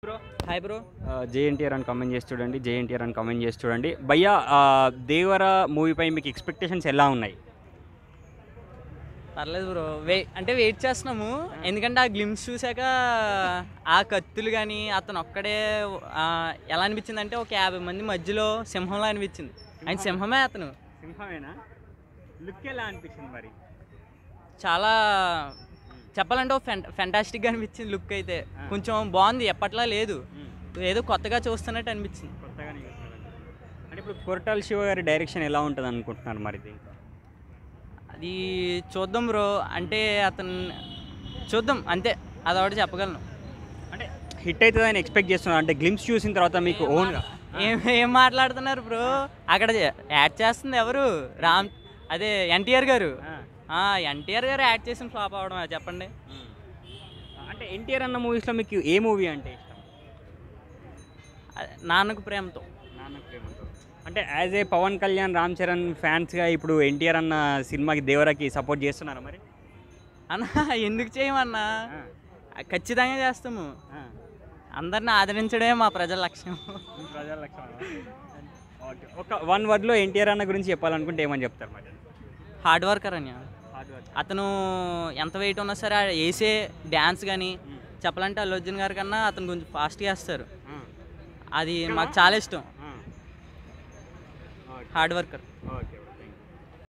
Bro hi bro. JNTR అని comment చేసి చూడండి, జేఎన్టీఆర్ అని కామెంట్ చేసి చూడండి. భయ్యా దేవర మూవీపై మీకు ఎక్స్పెక్టేషన్స్ ఎలా ఉన్నాయి? పర్లేదు బ్రో, వెయిట్ చేస్తున్నాము. ఎందుకంటే ఆ గ్లిమ్స్ చూసాక ఆ కత్తులు కానీ అతను ఒక్కడే ఎలా అనిపించింది అంటే ఒక 50 మంది మధ్యలో సింహంలా అనిపించింది. ఆయన సింహమే, అతను సింహమేనా? లుక్ ఎలా అనిపించింది మరి? చాలా చెప్పాలంటే ఒక ఫెంటాస్టిక్గా అనిపించింది. లుక్ అయితే కొంచెం బాగుంది, ఎప్పట్లా లేదు, ఏదో కొత్తగా చూస్తున్నట్టు అనిపించింది. కొత్తగా అంటే ఇప్పుడు కొరటాల శివ గారి డైరెక్షన్ ఎలా ఉంటుంది అనుకుంటున్నారు మరి దీంట్లో? అది చూద్దాం బ్రో, అంటే అతను చూద్దాం అంతే, అదొకటి చెప్పగలను. అంటే హిట్ అవుతుంది అని ఎక్స్పెక్ట్ చేస్తున్నారు అంటే గ్లిమ్స్ చూసిన తర్వాత మీకు ఓన్గా ఏం మాట్లాడుతున్నారు బ్రో? అక్కడ యాడ్ చేస్తుంది ఎవరు? అదే ఎన్టీఆర్ గారు. ఎన్టీఆర్ గారు యాడ్ చేసిన ఫ్లాప్ అవడం చెప్పండి. అంటే ఎన్టీఆర్ అన్న మూవీస్లో మీకు ఏ మూవీ అంటే ఇష్టం? నాన్నకు ప్రేమతో. అంటే యాజ్ ఏ పవన్ కళ్యాణ్, రామ్ చరణ్ ఫ్యాన్స్గా ఇప్పుడు ఎన్టీఆర్ అన్న సినిమాకి దేవరాకి సపోర్ట్ చేస్తున్నారా మరి? అన్న ఎందుకు చేయమన్నా, ఖచ్చితంగా చేస్తాము. అందరిని ఆదరించడమే మా ప్రజల లక్ష్యం. ఒక వన్ వర్డ్లో ఎన్టీఆర్ అన్న గురించి చెప్పాలనుకుంటే ఏమని చెప్తారు మరి? హార్డ్ వర్కర్ అని. అతను ఎంత వెయిట్ ఉన్నా సరే వేసే డ్యాన్స్ కానీ చెప్పాలంటే అల్లు అర్జున్ గారి కన్నా అతను కొంచెం ఫాస్ట్గా వేస్తారు. అది మాకు చాలా ఇష్టం. Hard worker.